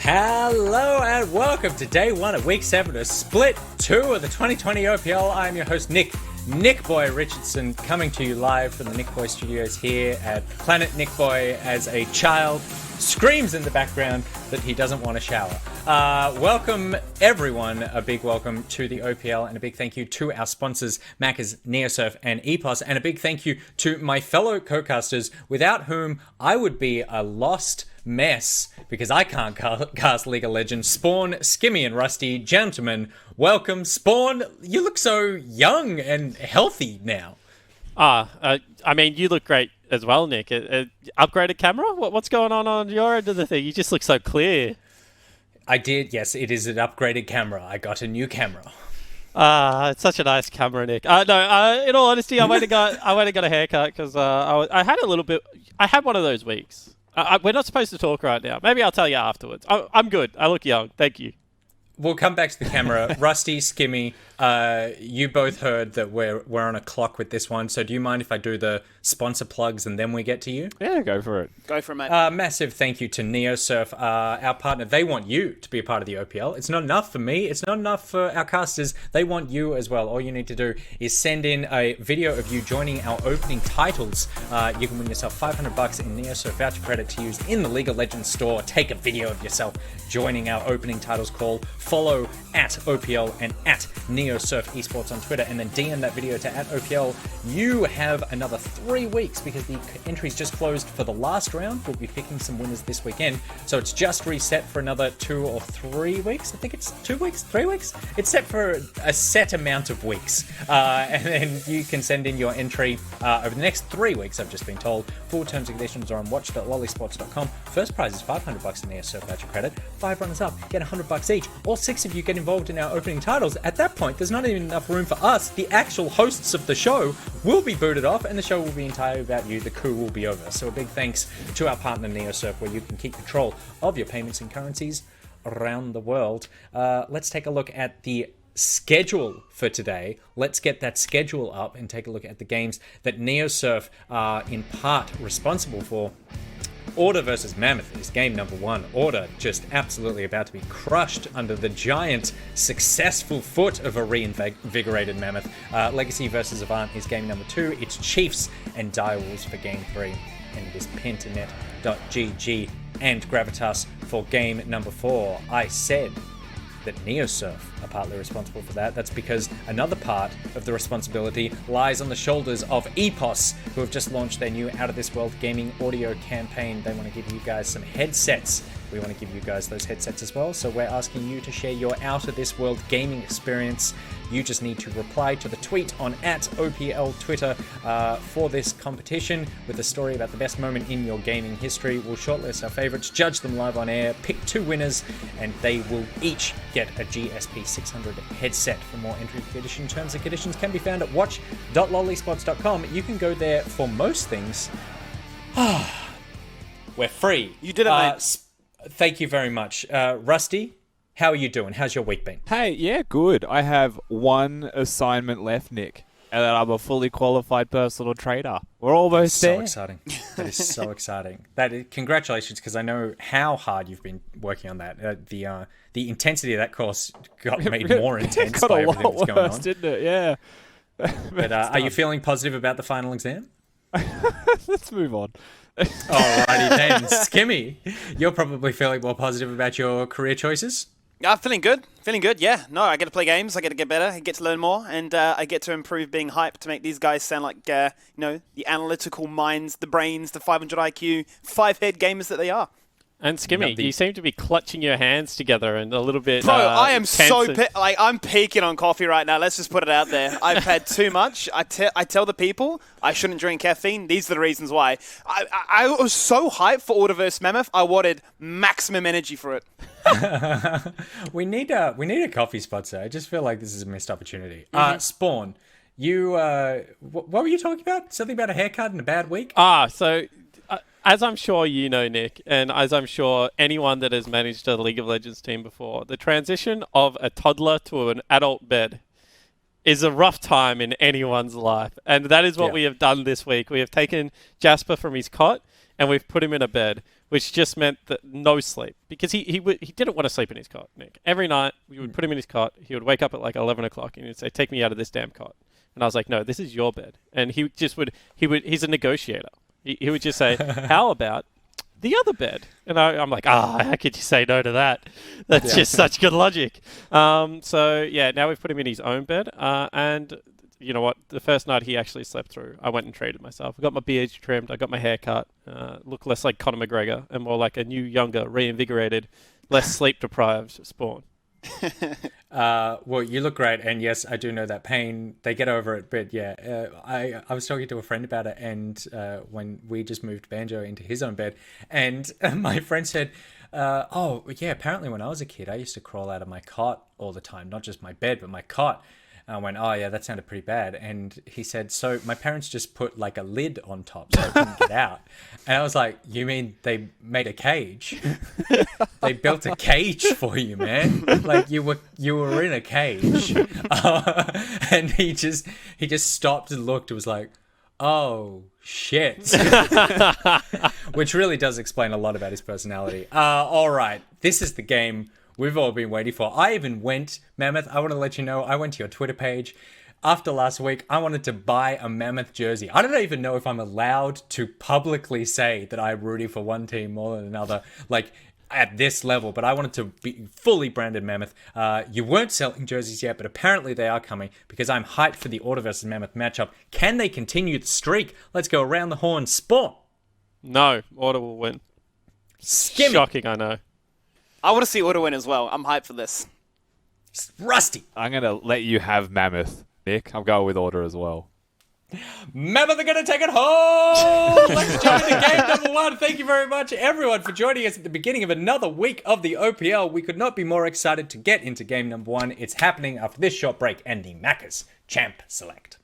Hello and welcome to day one of week 7 of split 2 of the 2020 OPL. I'm your host Nick Boy Richardson, coming to you live from the Nick Boy Studios here at Planet Nick Boy as a child screams in the background that he doesn't want to shower. Welcome everyone, a big welcome to the OPL and a big thank you to our sponsors Macca's, Neosurf and EPOS, and a big thank you to my fellow co-casters without whom I would be a lost mess because I can't cast League of Legends. Spawn, Skimmy and Rusty, gentlemen, welcome. Spawn, you look so young and healthy now. I mean, you look great as well, Nick. Upgraded camera? What's going on your end of the thing? You just look so clear. I did, yes, it is an upgraded camera. I got a new camera. It's such a nice camera, Nick. No, in all honesty, I went and got a haircut because I had a little bit. I had one of those weeks. We're not supposed to talk right now. Maybe I'll tell you afterwards. I'm good. I look young. Thank you. We'll come back to the camera. Rusty, Skimmy, you both heard that we're on a clock with this one. So do you mind if I do the sponsor plugs and then we get to you? Yeah, go for it. Go for it, mate. Massive thank you to Neosurf, our partner. They want you to be a part of the OPL. It's not enough for me. It's not enough for our casters. They want you as well. All you need to do is send in a video of you joining our opening titles. You can win yourself $500 in Neosurf voucher credit to use in the League of Legends store. Take a video of yourself joining our opening titles call. Follow at OPL and at Neosurf Esports on Twitter, and then DM that video to at OPL. You have another 3 weeks because the entries just closed for the last round. We'll be picking some winners this weekend, so it's just reset for another 2 or 3 weeks. I think it's 2 weeks, 3 weeks. It's set for a set amount of weeks, and then you can send in your entry over the next 3 weeks. I've just been told. Full terms and conditions are on watch.lollysports.com. First prize is $500 in Neosurf voucher credit. 5 runners up get $100 each. All 6 of you get involved in our opening titles. At that point, there's not even enough room for us. The actual hosts of the show will be booted off and the show will be entirely about you. The coup will be over. So a big thanks to our partner Neosurf, where you can keep control of your payments and currencies around the world. Let's take a look at the schedule for today. Let's get that schedule up and take a look at the games that Neosurf are in part responsible for. Order versus Mammoth is game number 1. Order just absolutely about to be crushed under the giant, successful foot of a reinvigorated Mammoth. Legacy versus Avant is game number 2. It's Chiefs and Direwolves for game 3. And it is Pentanet.gg and Gravitas for game number 4. I said that Neosurf are partly responsible for that. That's because another part of the responsibility lies on the shoulders of EPOS, who have just launched their new Out of This World gaming audio campaign. They want to give you guys some headsets. We want to give you guys those headsets as well. So we're asking you to share your Out of This World gaming experience. You just need to reply to the tweet on at OPL Twitter for this competition with a story about the best moment in your gaming history. We'll shortlist our favorites, judge them live on air, pick 2 winners, and they will each get a GSP 600 headset. For more entry condition terms and conditions can be found at watch.lollysports.com. You can go there for most things. We're free. You did it, mate. Thank you very much. Rusty, how are you doing? How's your week been? Hey, yeah, good. I have 1 assignment left, Nick, and then I'm a fully qualified personal trader. We're almost there. So exciting. That is so exciting. Congratulations, because I know how hard you've been working on that. The intensity of that course got made more intense by everything that's going on. Didn't it? Yeah. But are you feeling positive about the final exam? Let's move on. Alrighty then. Skimmy, you're probably feeling more positive about your career choices? Feeling good. Yeah. No, I get to play games. I get to get better. I get to learn more, and I get to improve being hyped to make these guys sound like the analytical minds, the brains, the 500 IQ, 5-head gamers that they are. And Skimmy, you seem to be clutching your hands together and a little bit. Bro, I am so tense. I'm peaking on coffee right now. Let's just put it out there. I've had too much. I tell the people I shouldn't drink caffeine. These are the reasons why. I was so hyped for Order vs Mammoth. I wanted maximum energy for it. We need a coffee spot, sir. I just feel like this is a missed opportunity. Spawn, you what were you talking about? Something about a haircut and a bad week? So as I'm sure you know, Nick, and as I'm sure anyone that has managed a League of Legends team before, the transition of a toddler to an adult bed is a rough time in anyone's life. And that is what we have done this week. We have taken Jasper from his cot and we've put him in a bed, which just meant that no sleep. Because he didn't want to sleep in his cot, Nick. Every night we would put him in his cot. He would wake up at like 11 o'clock and he'd say, take me out of this damn cot. And I was like, no, this is your bed. And he's a negotiator. He would just say, how about the other bed? And I'm like, how could you say no to that? That's just such good logic. So, yeah, now we've put him in his own bed. And you know what? The first night he actually slept through, I went and treated myself. I got my beard trimmed. I got my hair cut. Look less like Conor McGregor and more like a new, younger, reinvigorated, less sleep-deprived Spawn. Well, you look great, and yes, I do know that pain. They get over it, but yeah, I was talking to a friend about it, and when we just moved Banjo into his own bed, and my friend said, oh, yeah, apparently when I was a kid, I used to crawl out of my cot all the time, not just my bed, but my cot. And I went, oh, yeah, that sounded pretty bad. And he said, so my parents just put like a lid on top so I couldn't get out. And I was like, you mean they made a cage? They built a cage for you, man. Like you were in a cage. And he just stopped and looked and was like, oh, shit. Which really does explain a lot about his personality. All right, this is the game we've all been waiting for. I even went, Mammoth, I want to let you know, I went to your Twitter page. After last week, I wanted to buy a Mammoth jersey. I don't even know if I'm allowed to publicly say that I'm rooting for one team more than another, like at this level, but I wanted to be fully branded Mammoth. You weren't selling jerseys yet, but apparently they are coming because I'm hyped for the Order versus Mammoth matchup. Can they continue the streak? Let's go around the horn. Spawn. No, Order will win. Skimmy. Shocking, I know. I want to see Order win as well. I'm hyped for this. Rusty. I'm going to let you have Mammoth, Nick. I'm going with Order as well. Mammoth are going to take it home! Let's jump into game number one. Thank you very much, everyone, for joining us at the beginning of another week of the OPL. We could not be more excited to get into game number one. It's happening after this short break and the Macca's Champ Select.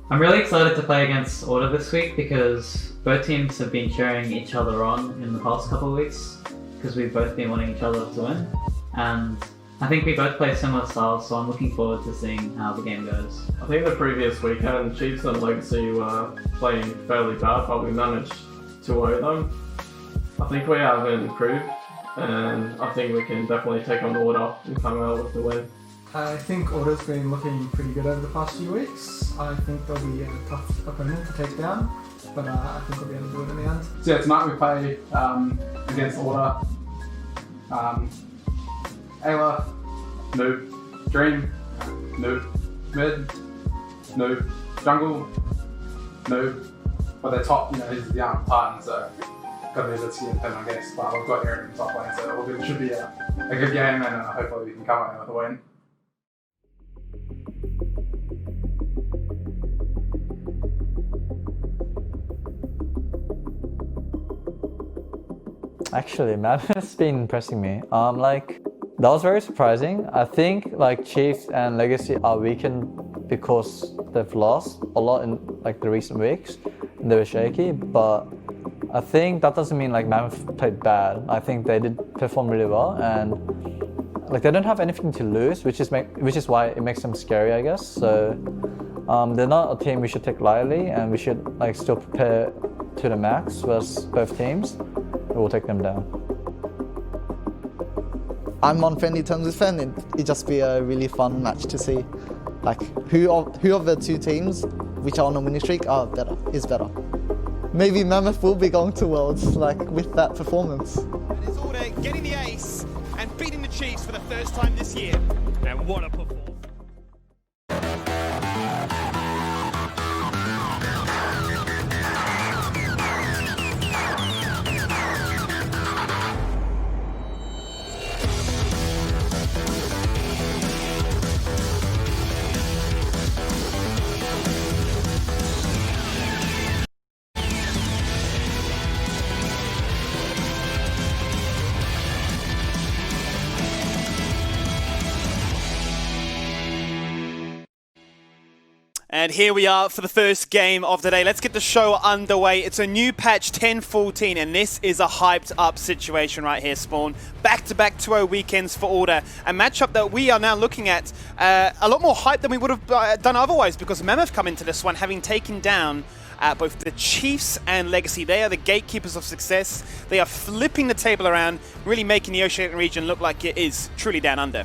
I'm really excited to play against Order this week because both teams have been cheering each other on in the past couple of weeks because we've both been wanting each other to win. And I think we both play similar styles, so I'm looking forward to seeing how the game goes. I think the previous weekend, Chiefs and Legacy were playing fairly bad, but we managed to owe them. I think we have improved, and I think we can definitely take on Order and come out with the win. I think Order's been looking pretty good over the past few weeks. I think they'll be a tough opponent to take down, but I think we'll be able to do it in the end. So yeah, tonight we play against Order. Ayla, noob. Dream, noob. Mid, noob. Jungle, noob. But they're top, he's the young Titan, so gotta be a bit skin thin, I guess. But we've got Aaron in the top lane, so it should be a good game, and hopefully we can come away with a win. Actually, Mammoth's been impressing me. That was very surprising. I think Chiefs and Legacy are weakened because they've lost a lot in the recent weeks. And they were shaky, but I think that doesn't mean Mammoth played bad. I think they did perform really well, and they don't have anything to lose, which is why it makes them scary, I guess. So they're not a team we should take lightly, and we should still prepare to the max versus both teams. We'll take them down. I'm on friendly terms with Fen. It'd just be a really fun match to see, who of the two teams which are on a winning streak is better. Maybe Mammoth will be going to Worlds with that performance. It is Order getting the ace and beating the Chiefs for the first time this year. And what a performance! And here we are for the first game of the day. Let's get the show underway. It's a new patch 10.14, and this is a hyped up situation right here, Spawn. Back-to-back 2-0 weekends for Order. A matchup that we are now looking at a lot more hype than we would have done otherwise, because Mammoth come into this one having taken down both the Chiefs and Legacy. They are the gatekeepers of success. They are flipping the table around, really making the Oceanic region look like it is truly down under.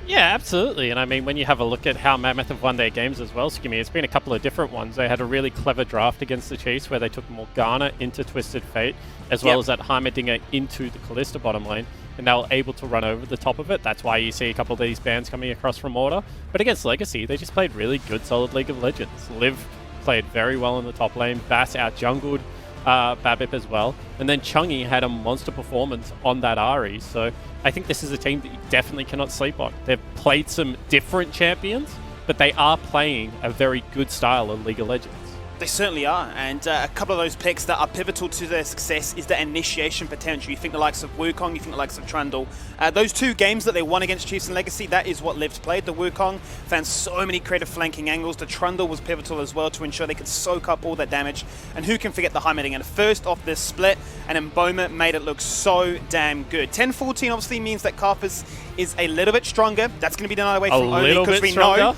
Yeah, absolutely. And I mean, when you have a look at how Mammoth have won their games as well, Skimmy, it's been a couple of different ones. They had a really clever draft against the Chiefs where they took Morgana into Twisted Fate, as well as that Heimerdinger into the Callista bottom lane, and they were able to run over the top of it. That's why you see a couple of these bans coming across from Order. But against Legacy, they just played really good, solid League of Legends. Liv played very well in the top lane. Bass out-jungled Babip as well. And then Chungi had a monster performance on that Ahri. So I think this is a team that you definitely cannot sleep on. They've played some different champions, but they are playing a very good style of League of Legends. They certainly are, and a couple of those picks that are pivotal to their success is the initiation potential. You think the likes of Wukong, you think the likes of Trundle. Those two games that they won against Chiefs and Legacy, that is what Liv's played. The Wukong found so many creative flanking angles. The Trundle was pivotal as well to ensure they could soak up all that damage. And who can forget the Heimerdinger? And first off this split, and Emboma made it look so damn good. 10-14 obviously means that Karthus is a little bit stronger. That's going to be done away from Only, because we know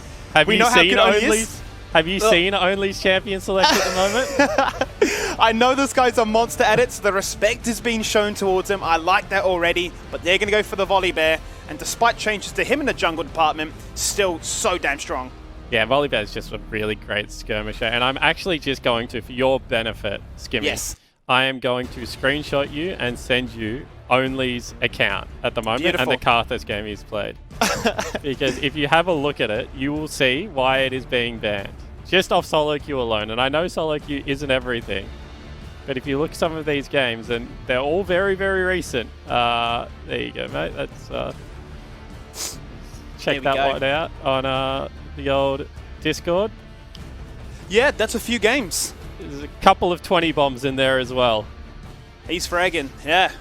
how good Only is. Have you seen Only's champion select at the moment? I know this guy's a monster at it, so the respect is being shown towards him. I like that already, but they're going to go for the Volibear, and despite changes to him in the jungle department, still so damn strong. Yeah, Volibear is just a really great skirmisher, and I'm actually just going to, for your benefit, Skimmy, I am going to screenshot you and send you Only's account at the moment and the Karthus game he's played. Because if you have a look at it, you will see why it is being banned. Just off solo queue alone. And I know solo queue isn't everything, but if you look at some of these games, and they're all very, very recent. There you go, mate. That's check that one out on the old Discord. Yeah, that's a few games. There's a couple of 20 bombs in there as well. He's fragging, yeah.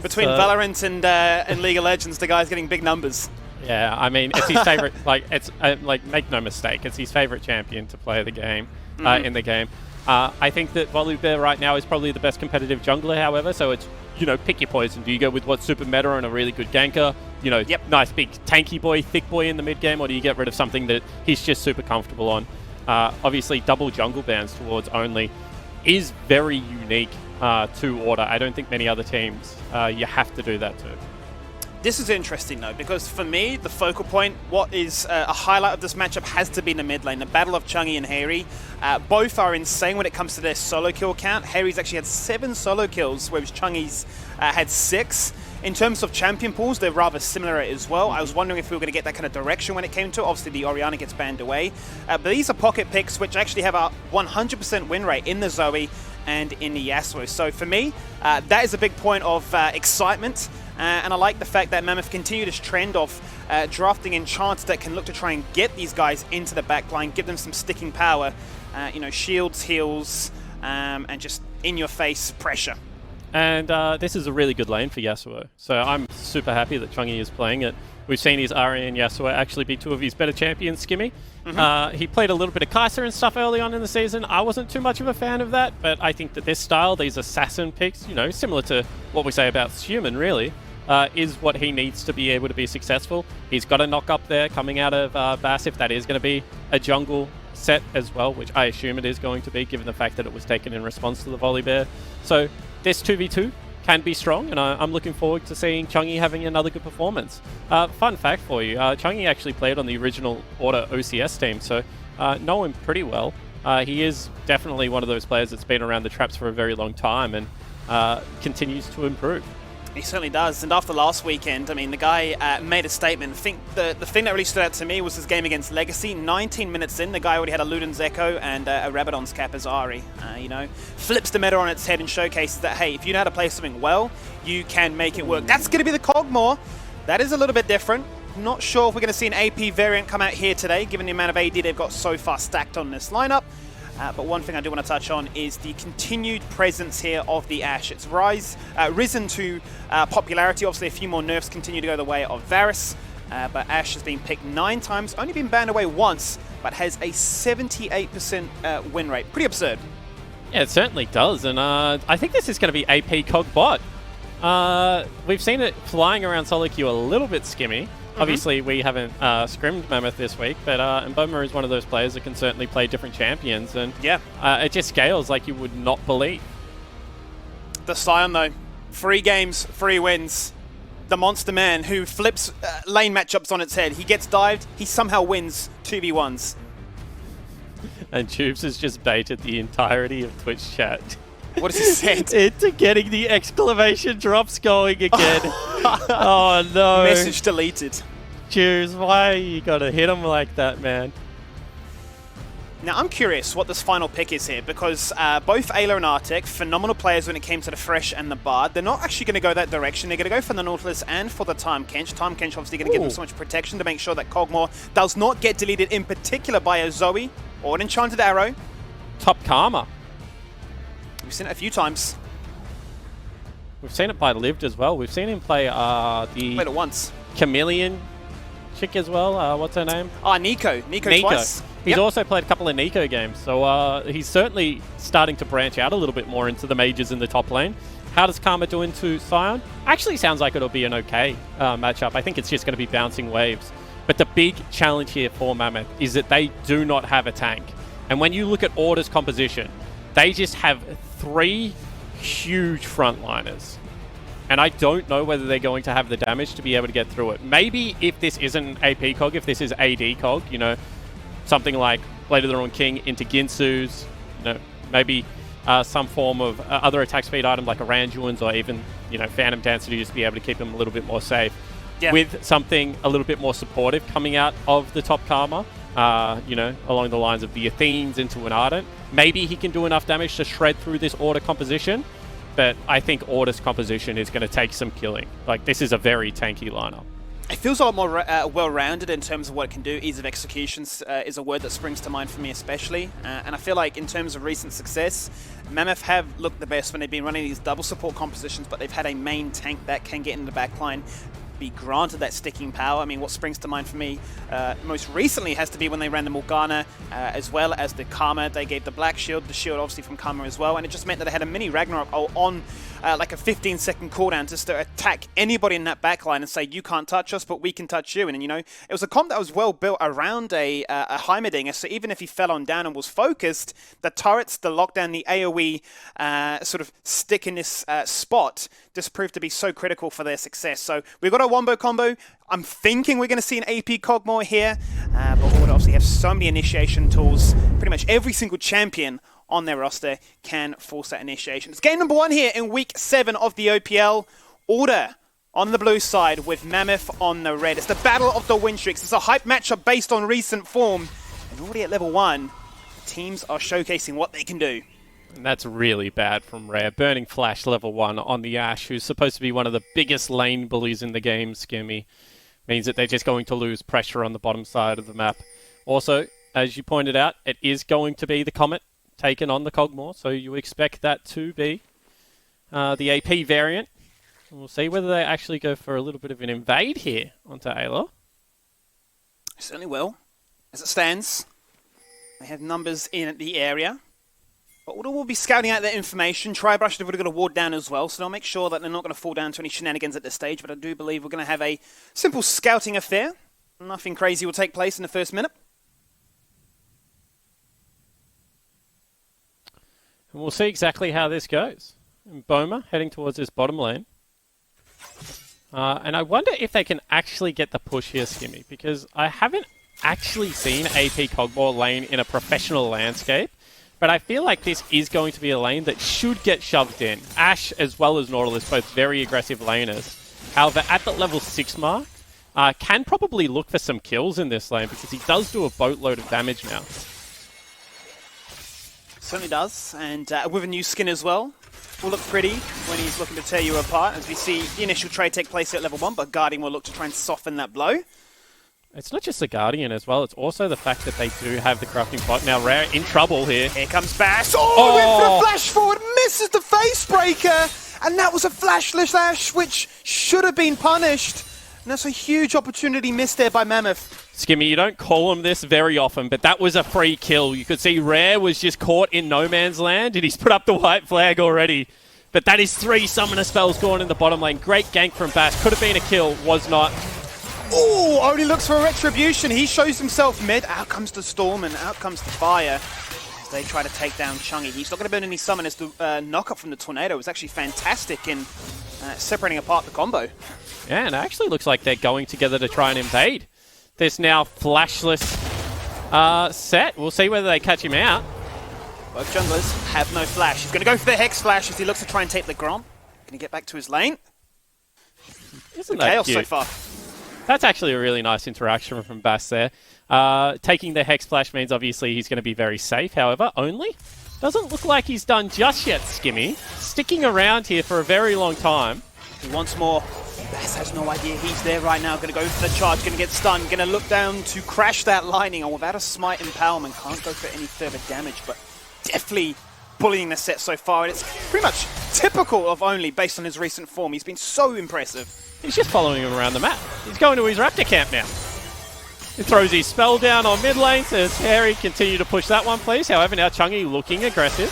Between Valorant and League of Legends, the guy's getting big numbers. Yeah, I mean, it's his favorite. Like, make no mistake, it's his favorite champion to play the game. In the game, I think that Volibear right now is probably the best competitive jungler. However, so it's pick your poison. Do you go with what's super meta and a really good ganker? Nice big tanky boy, thick boy in the mid game, or do you get rid of something that he's just super comfortable on? Obviously, double jungle bans towards Only is very unique to Order. I don't think many other teams you have to do that to. This is interesting though, because for me, the focal point, what is a highlight of this matchup has to be in the mid lane. The battle of Chungi and Harry. Both are insane when it comes to their solo kill count. Harry's actually had 7 solo kills, whereas Chungi's had 6. In terms of champion pools, they're rather similar as well. I was wondering if we were going to get that kind of direction when it came to it. Obviously, the Orianna gets banned away. But these are pocket picks which actually have a 100% win rate in the Zoe and in the Yasuo. So for me, that is a big point of excitement. And I like the fact that Mammoth continue this trend of drafting enchants that can look to try and get these guys into the backline, give them some sticking power, shields, heals, and just in-your-face pressure. And this is a really good lane for Yasuo. So I'm super happy that Chungi is playing it. We've seen his Ahri and Yasuo actually be 2 of his better champions, Skimmy. He played a little bit of Kai'Sa and stuff early on in the season. I wasn't too much of a fan of that, but I think that this style, these assassin picks, similar to what we say about Human, really, is what he needs to be able to be successful. He's got a knock up there coming out of Bass, if that is going to be a jungle set as well, which I assume it is going to be, given the fact that it was taken in response to the Volibear. So this 2v2 can be strong, and I'm looking forward to seeing Chungi having another good performance. Fun fact for you, Chungi actually played on the original Order OCS team, so know him pretty well. He is definitely one of those players that's been around the traps for a very long time and continues to improve. He certainly does, and after last weekend, I mean, the guy made a statement. I think the thing that really stood out to me was his game against Legacy. 19 minutes in, the guy already had a Luden's Echo and a Rabadon's Cap as Ahri. Flips the meta on its head and showcases that, hey, if you know how to play something well, you can make it work. That's going to be the Cogmore. That is a little bit different. Not sure if we're going to see an AP variant come out here today, given the amount of AD they've got so far stacked on this lineup. But one thing I do want to touch on is the continued presence here of the Ashe. It's risen to popularity. Obviously, a few more nerfs continue to go the way of Varus. But Ashe has been picked 9 times, only been banned away once but has a 78% win rate. Pretty absurd. Yeah, it certainly does, and I think this is going to be AP Cog Bot. We've seen it flying around solo queue a little bit skimmy. Obviously, we haven't scrimmed Mammoth this week, but Mboma is one of those players that can certainly play different champions, and it just scales like you would not believe. The Scion, though, 3 games, 3 wins. The monster man who flips lane matchups on its head. He gets dived, he somehow wins 2v1s. And Tubes has just baited the entirety of Twitch chat. What has he said? Into getting the exclamation drops going again. Oh no. Message deleted. Tubes, why you gotta hit him like that, man? Now, I'm curious what this final pick is here, because both Ayla and Arctic, phenomenal players when it came to the Fresh and the Bard. They're not actually going to go that direction. They're going to go for the Nautilus and for the Time Kench. Time Kench obviously going to give them so much protection to make sure that Kog'Maw does not get deleted, in particular by a Zoe or an Enchanted Arrow. Top Karma. We've seen it a few times. We've seen it by Lived as well. We've seen him play Played it once. Chameleon chick as well. What's her name? Nico. Nico twice. He's also played a couple of Nico games, so he's certainly starting to branch out a little bit more into the majors in the top lane. How does Karma do into Scion? Actually sounds like it'll be an okay matchup. I think it's just going to be bouncing waves. But the big challenge here for Mammoth is that they do not have a tank. And when you look at Order's composition, they just have 3 huge frontliners. And I don't know whether they're going to have the damage to be able to get through it. Maybe if this isn't AP Cog, if this is AD Cog, you know, something like Blade of the Ruined King into Ginsu's, you know, maybe some form of other attack speed item like a Randuin's or even, you know, Phantom Dancer to just be able to keep them a little bit more safe. Yeah. With something a little bit more supportive coming out of the top Karma, you know, along the lines of the Athenes into an Ardent. Maybe he can do enough damage to shred through this Order composition, but I think Order's composition is going to take some killing. Like, this is a very tanky lineup. It feels a lot more well-rounded in terms of what it can do. Ease of execution is a word that springs to mind for me especially. And I feel like in terms of recent success, Mammoth have looked the best when they've been running these double support compositions, but they've had a main tank that can get in the backline, be granted that sticking power. I mean, what springs to mind for me most recently has to be when they ran the Morgana as well as the Karma. They gave the Black Shield, the shield obviously from Karma as well, and it just meant that they had a mini Ragnarok on like a 15-second cooldown just to attack anybody in that backline and say, you can't touch us, but we can touch you. And, you know, it was a comp that was well built around a Heimerdinger, so even if he fell on down and was focused, the turrets, the lockdown, the AoE sort of stick in this spot just proved to be so critical for their success. So we've got a Wombo combo. I'm thinking we're going to see an AP Kog'Maw here, but Order obviously have so many initiation tools. Pretty much every single champion on their roster can force that initiation. It's game number 1 here in week 7 of the OPL. Order on the blue side with Mammoth on the red. It's the battle of the win streaks. It's a hype matchup based on recent form. And already at level 1, teams are showcasing what they can do. And that's really bad from Rare. Burning Flash level 1 on the Ashe, who's supposed to be one of the biggest lane bullies in the game, Skimmy. Means that they're just going to lose pressure on the bottom side of the map. Also, as you pointed out, it is going to be the Comet taken on the Kog'Maw, so you expect that to be the AP variant. We'll see whether they actually go for a little bit of an invade here onto Ayla. Certainly will. As it stands, they have numbers in the area. But Order will be scouting out their information. Tribrush have already got a ward down as well, so they'll make sure that they're not going to fall down to any shenanigans at this stage, but I do believe we're going to have a simple scouting affair. Nothing crazy will take place in the first minute. And we'll see exactly how this goes. Boma heading towards this bottom lane. And I wonder if they can actually get the push here, Skimmy, because I haven't actually seen AP Kog'Maw lane in a professional landscape, but I feel like this is going to be a lane that should get shoved in. Ashe as well as Nautilus, both very aggressive laners. However, at the level 6 mark, can probably look for some kills in this lane because he does do a boatload of damage now. Certainly does, and with a new skin as well. Will look pretty when he's looking to tear you apart, as we see the initial trade take place at level 1, but Guardian will look to try and soften that blow. It's not just the Guardian as well, it's also the fact that they do have the crafting pot. Now, Rare in trouble here. Here comes Bash. Oh, went for a flash forward, misses the face breaker, and that was a flashless Ashe, which should have been punished. And that's a huge opportunity missed there by Mammoth. Skimmy, you don't call him this very often, but that was a free kill. You could see Rare was just caught in no man's land, and he's put up the white flag already. But that is 3 summoner spells gone in the bottom lane. Great gank from Bass. Could have been a kill, was not. Ooh, only looks for a retribution. He shows himself mid. Out comes the Storm and out comes the Fire. As they try to take down Chungy. He's not going to burn any summoners. The knock-up from the Tornado was actually fantastic in separating apart the combo. Yeah, and it actually looks like they're going together to try and invade this now flashless set. We'll see whether they catch him out. Both junglers have no flash. He's going to go for the Hex Flash as he looks to try and take the Grom. Going to get back to his lane. Isn't the that chaos cute? so far. That's actually a really nice interaction from Bass there. Taking the Hex Flash means obviously he's going to be very safe. However, only doesn't look like he's done just yet, Skimmy. Sticking around here for a very long time. He wants more. Bass has no idea he's there right now. Going to go for the charge, going to get stunned, going to look down to crash that lightning. And without a smite empowerment, can't go for any further damage, but definitely bullying the set so far. And it's pretty much typical of Only based on his recent form. He's been so impressive. He's just following him around the map. He's going to his Raptor camp now. He throws his spell down on mid lane, says, Harry, continue to push that one, please. However, now Chungy looking aggressive.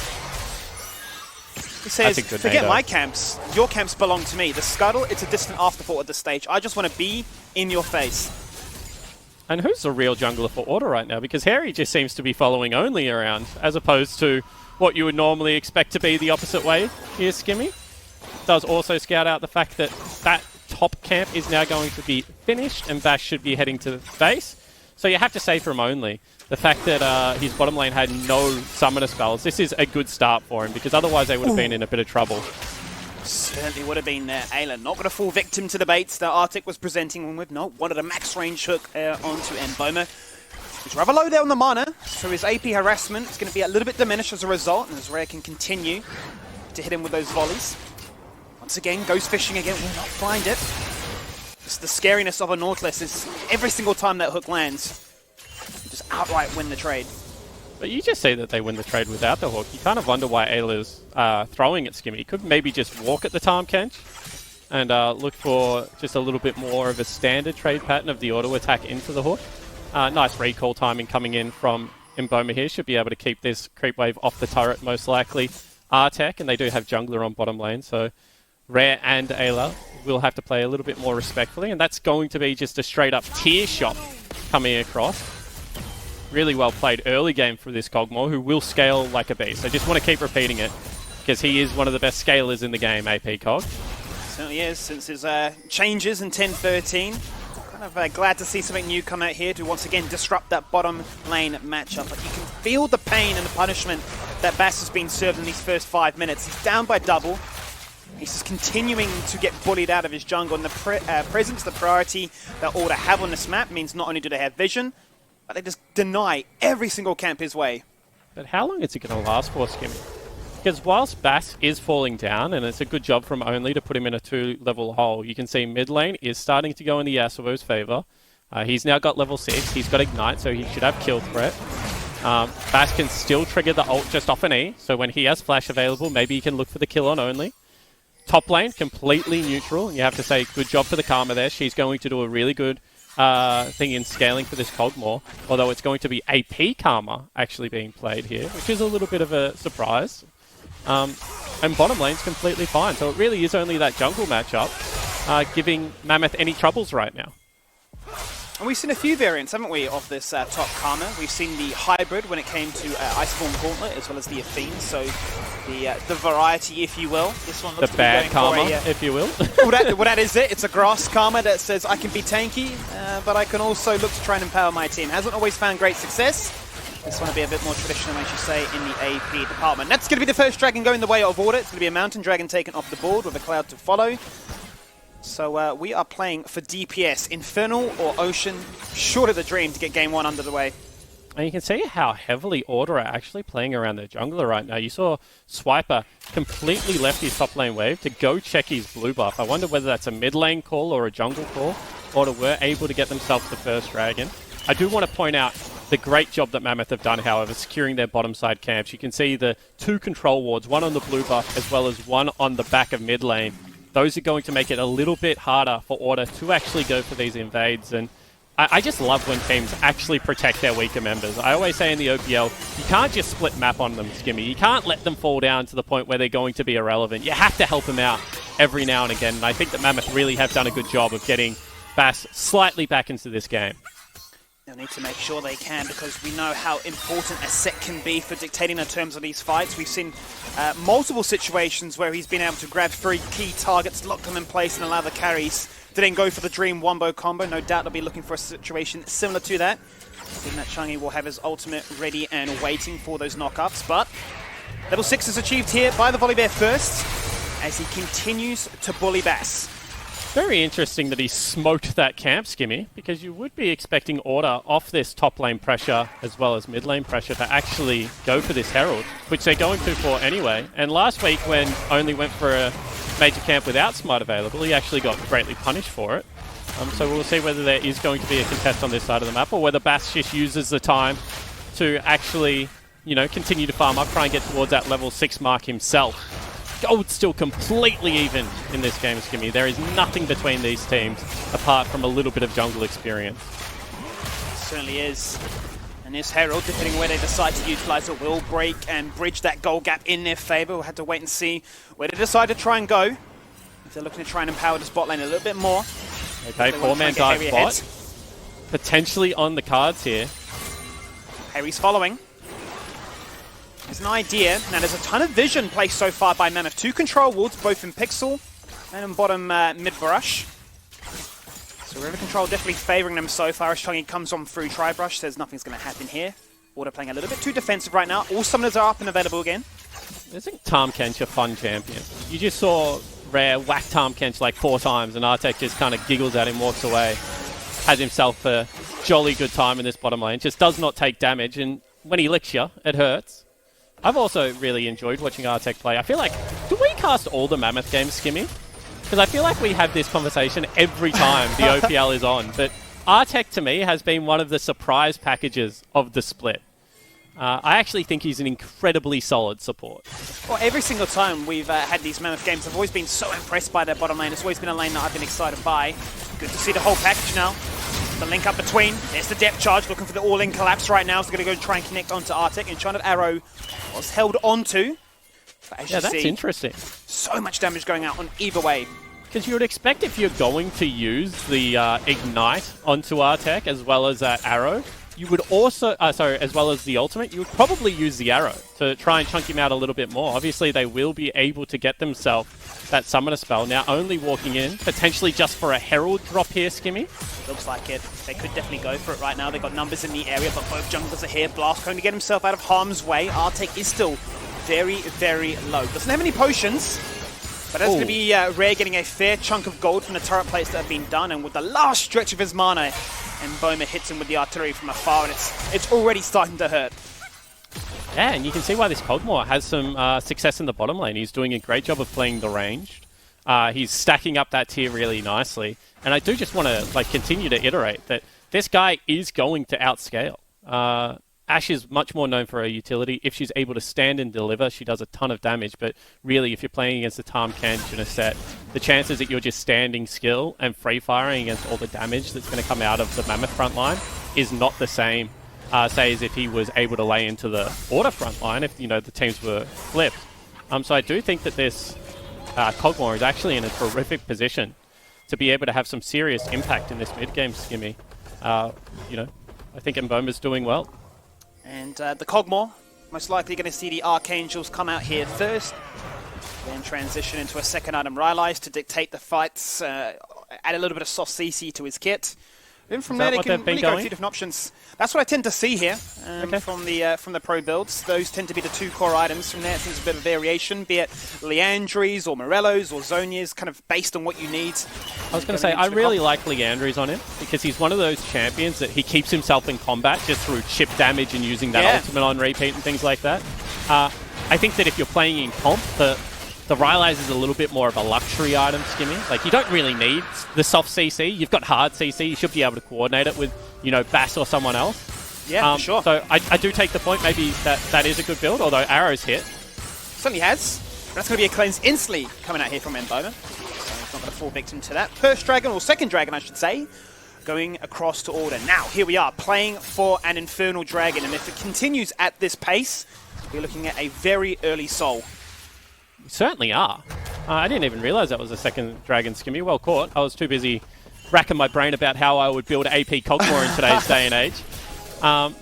He says, forget my camps. Your camps belong to me. The Scuttle, it's a distant afterthought at this stage. I just want to be in your face. And who's the real jungler for Order right now? Because Harry just seems to be following Only around, as opposed to what you would normally expect to be the opposite way here, Skimmy. Does also scout out the fact that that top camp is now going to be finished, and Bash should be heading to the base. So you have to say from Only, the fact that his bottom lane had no summoner spells, this is a good start for him, because otherwise they would have been in a bit of trouble. Certainly would have been there. Ayla not going to fall victim to the baits that Arctic was presenting with. No, wanted a max range hook onto Mboma. He's rather low there on the mana, so his AP harassment is going to be a little bit diminished as a result, and as Rare can continue to hit him with those volleys. Once again, goes fishing again, will not find it. Just the scariness of a Nautilus is every single time that hook lands, you just outright win the trade. But you just say that they win the trade without the hook. You kind of wonder why Ayla's throwing at Skimmy. He could maybe just walk at the Tahm Kench and look for just a little bit more of a standard trade pattern of the auto attack into the hook. Nice recall timing coming in from Mboma here. Should be able to keep this creep wave off the turret, most likely. Artec, and they do have jungler on bottom lane, so Rare and Ayla will have to play a little bit more respectfully, and that's going to be just a straight-up tear shot coming across. Really well played early game for this Kog'Maw, who will scale like a beast. I just want to keep repeating it, because he is one of the best scalers in the game, AP Cog. Certainly is, since his changes in 10-13. Kind of glad to see something new come out here to once again disrupt that bottom lane matchup. But you can feel the pain and the punishment that Bass has been served in these first 5 minutes. He's down by double. He's just continuing to get bullied out of his jungle, and the presence, the priority that Order have on this map means not only do they have vision, but they just deny every single camp his way. But how long is it going to last for, Skimmy? Because whilst Bass is falling down, and it's a good job from Only to put him in a 2-level hole, you can see mid lane is starting to go in the Yasuo's favour. He's now got level 6, he's got Ignite, so he should have kill threat. Bass can still trigger the ult just off an E, so when he has flash available, maybe he can look for the kill on Only. Top lane, completely neutral. You have to say, good job for the Karma there. She's going to do a really good thing in scaling for this Kog'Maw, although it's going to be AP Karma actually being played here, which is a little bit of a surprise. And bottom lane's completely fine, so it really is only that jungle matchup giving Mammoth any troubles right now. And we've seen a few variants, haven't we, of this top Karma. We've seen the hybrid when it came to Iceborne Gauntlet, as well as the Athene, so the variety, if you will. This one looks the bad Karma, if you will. Well, that is it. It's a grass Karma that says, I can be tanky, but I can also look to try and empower my team. Hasn't always found great success. This one will be a bit more traditional, I should say, in the AP department. That's going to be the first dragon going the way of Order. It's going to be a mountain dragon taken off the board with a cloud to follow. So we are playing for DPS. Infernal or Ocean, short of the dream to get game 1 under the way. And you can see how heavily Order are actually playing around their jungler right now. You saw Swiper completely left his top lane wave to go check his blue buff. I wonder whether that's a mid lane call or a jungle call. Order were able to get themselves the first dragon. I do want to point out the great job that Mammoth have done, however, securing their bottom side camps. You can see the 2 control wards, one on the blue buff as well as one on the back of mid lane. Those are going to make it a little bit harder for Order to actually go for these invades, and I just love when teams actually protect their weaker members. I always say in the OPL, you can't just split map on them, Skimmy. You can't let them fall down to the point where they're going to be irrelevant. You have to help them out every now and again, and I think that Mammoth really have done a good job of getting Bass slightly back into this game. They'll need to make sure they can, because we know how important a set can be for dictating the terms of these fights. We've seen multiple situations where he's been able to grab 3 key targets, lock them in place, and allow the carries to then go for the Dream Wombo combo. No doubt they'll be looking for a situation similar to that. I think that Changi will have his ultimate ready and waiting for those knockups, but level 6 is achieved here by the Volibear first, as he continues to bully Bass. Very interesting that he smoked that camp, Skimmy, because you would be expecting Order off this top lane pressure as well as mid lane pressure to actually go for this Herald, which they're going to for anyway. And last week, when Only went for a major camp without Smite available, he actually got greatly punished for it. So we'll see whether there is going to be a contest on this side of the map, or whether Bass just uses the time to actually, you know, continue to farm up, try and get towards that level 6 mark himself. Gold's still completely even in this game, Skimmy. There is nothing between these teams apart from a little bit of jungle experience. It certainly is. And this Herald, depending where they decide to utilize it, will break and bridge that gold gap in their favor. We'll have to wait and see where they decide to try and go. If they're looking to try and empower the spot lane a little bit more. Okay, 4-man dive bot. Potentially on the cards here. Harry's following. There's an idea. Now, there's a ton of vision placed so far by Mammoth. 2 control wards, both in Pixel and in bottom mid-brush. So River Control definitely favoring them so far as Changi comes on through Tri-Brush. Says nothing's going to happen here. Order playing a little bit too defensive right now. All summoners are up and available again. I think Tahm Kench a fun champion. You just saw Rare whack Tahm Kench like 4 times, and Artek just kind of giggles at him, walks away. Has himself a jolly good time in this bottom lane. Just does not take damage, and when he licks you, it hurts. I've also really enjoyed watching Artek play. I feel like, do we cast all the Mammoth games, Skimmy? Because I feel like we have this conversation every time the OPL is on. But Artek, to me, has been one of the surprise packages of the split. I actually think he's an incredibly solid support. Well, every single time we've had these Mammoth games, I've always been so impressed by their bottom lane. It's always been a lane that I've been excited by. Good to see the whole package now. The link up between. There's the depth charge, looking for the all-in collapse right now. So they're going to go try and connect onto Artek. Enchanted Arrow was held onto. But as Yeah, you that's see, interesting. so much damage going out on either way. Because you would expect if you're going to use the Ignite onto Artek as well as that Arrow, you would also, as well as the ultimate, you would probably use the Arrow to try and chunk him out a little bit more. Obviously, they will be able to get themselves that Summoner spell. Now, only walking in, potentially just for a Herald drop here, Skimmy. Looks like it. They could definitely go for it right now. They've got numbers in the area, but both junglers are here. Blast going to get himself out of harm's way. Artek is still very, very low. Doesn't have any potions, but that's going to be Rare getting a fair chunk of gold from the turret plates that have been done. And with the last stretch of his mana, and Boma hits him with the artillery from afar, and it's already starting to hurt. Yeah, and you can see why this Cogmore has some success in the bottom lane. He's doing a great job of playing the ranged. He's stacking up that tier really nicely. And I do just want to continue to iterate that this guy is going to outscale. Ashe is much more known for her utility. If she's able to stand and deliver, she does a ton of damage. But really, if you're playing against the Tahm Kench in a set, the chances that you're just standing still and free-firing against all the damage that's going to come out of the Mammoth front line is not the same, say, as if he was able to lay into the Order front line if, the teams were flipped. So I do think that this Cogmore is actually in a terrific position to be able to have some serious impact in this mid-game, Skimmy. I think Mboma's doing well. And the Cogmore, most likely going to see the Archangels come out here first, then transition into a second item Rylai's to dictate the fights, add a little bit of soft CC to his kit. Then from there, they can really go a few different options. That's what I tend to see here from the pro builds. Those tend to be the 2 core items. From there, it seems a bit of variation, be it Leandries or Morellos or Zonias, kind of based on what you need. I was going to say, I really like Leandries on him because he's one of those champions that he keeps himself in combat just through chip damage and using that ultimate on repeat and things like that. I think that if you're playing in comp, the Rylai's is a little bit more of a luxury item, Skimmy. You don't really need the soft CC. You've got hard CC. You should be able to coordinate it with, Bass or someone else. Yeah, sure. So I do take the point. Maybe that is a good build, although Arrow's hit. Certainly has. That's going to be a cleanse instantly coming out here from Mboma. So he's not going to fall victim to that. First dragon, or second dragon, I should say, going across to Order. Now, here we are, playing for an Infernal Dragon, and if it continues at this pace, we're looking at a very early Soul. We certainly are. I didn't even realize that was a second Dragon, Skimmy. Well caught. I was too busy racking my brain about how I would build AP Cogmore in today's day and age.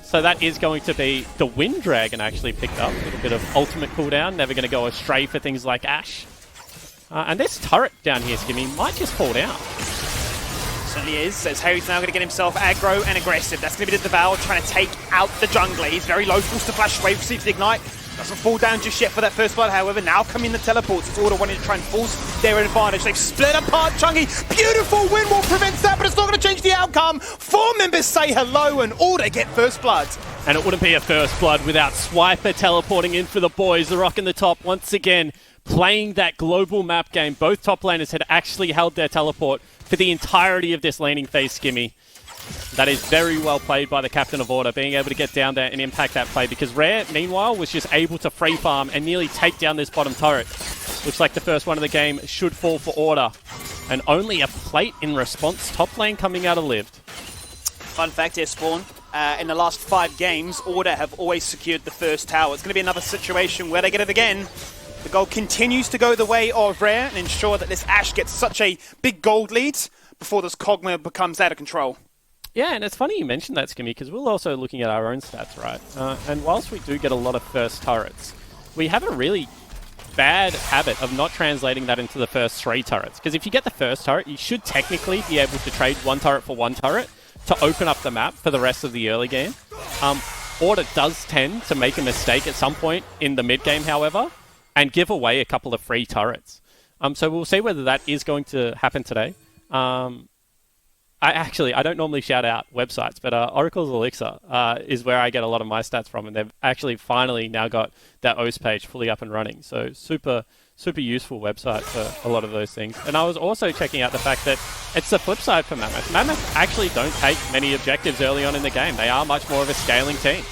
So that is going to be the Wind Dragon actually picked up. A little bit of ultimate cooldown. Never going to go astray for things like Ashe. And this turret down here, Skimmy, might just fall down. Certainly is, as Harry's now going to get himself aggro and aggressive. That's going to be the Devour trying to take out the jungler. He's very low, forced to flash away, receives the Ignite. Doesn't fall down just yet for that first blood, however. Now coming the teleports. It's Order wanting to try and force their advantage. They've split apart Chungy. Beautiful wind wall prevents that, but it's not going to change the outcome. 4 members say hello and Order get first blood. And it wouldn't be a first blood without Swiper teleporting in for the boys. The Rock in the top once again playing that global map game. Both top laners had actually held their teleport for the entirety of this laning phase, Skimmy. That is very well played by the Captain of Order, being able to get down there and impact that play, because Rare, meanwhile, was just able to free farm and nearly take down this bottom turret. Looks like the first one of the game should fall for Order. And only a plate in response. Top lane coming out of Lived. Fun fact here, Spawn. In the last 5 games, Order have always secured the first tower. It's going to be another situation where they get it again. The goal continues to go the way of Rare and ensure that this Ashe gets such a big gold lead before this Cogmore becomes out of control. Yeah, and it's funny you mentioned that, Skimmy, because we're also looking at our own stats, right? And whilst we do get a lot of first turrets, we have a really bad habit of not translating that into the first 3 turrets. Because if you get the first turret, you should technically be able to trade 1 turret for 1 turret to open up the map for the rest of the early game. Order does tend to make a mistake at some point in the mid game, however, and give away a couple of free turrets. So we'll see whether that is going to happen today. I don't normally shout out websites, but Oracle's Elixir is where I get a lot of my stats from, and they've actually finally now got that OS page fully up and running. So super useful website for a lot of those things. And I was also checking out the fact that it's the flip side for Mammoth. Mammoth actually don't take many objectives early on in the game. They are much more of a scaling team.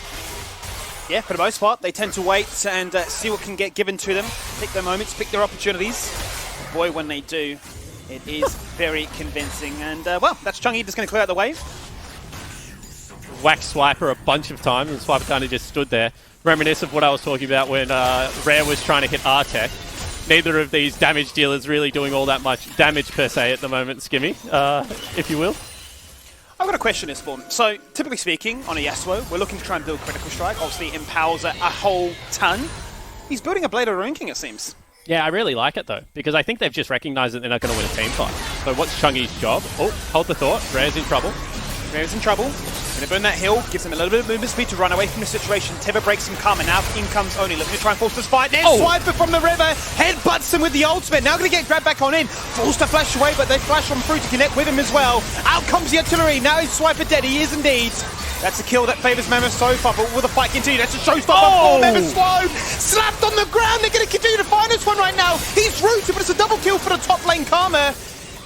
Yeah, for the most part, they tend to wait and see what can get given to them, pick their moments, pick their opportunities. Boy, when they do, it is very convincing. And, well, that's Chungy just going to clear out the wave. Whack Swiper a bunch of times, and Swiper kind of just stood there. Reminiscent of what I was talking about when Rare was trying to hit Artek. Neither of these damage dealers really doing all that much damage per se at the moment, Skimmy, if you will. I've got a question here, Spawn. So, typically speaking, on a Yasuo, we're looking to try and build Critical Strike. Obviously, it empowers a whole ton. He's building a Blade of Ruin King, it seems. Yeah, I really like it, though, because I think they've just recognized that they're not going to win a team fight. So what's Chungy's job? Oh, hold the thought. Rare's in trouble. Rare's in trouble. Going to burn that hill, gives him a little bit of movement speed to run away from the situation. Teva breaks some karma. Now in comes Oni, looking to try and force this fight. Then Swiper from the river, headbutts him with the ultimate. Now going to get grabbed back on in. Forced to flash away, but they flash on through to connect with him as well. Out comes the artillery. Now is Swiper dead. He is indeed. That's a kill that favours Mammoth so far, but will the fight continue? That's a showstopper for Mammoth Slow. Slapped on the ground. They're going to continue to find this one right now. He's rooted, but it's a double kill for the top lane Karma.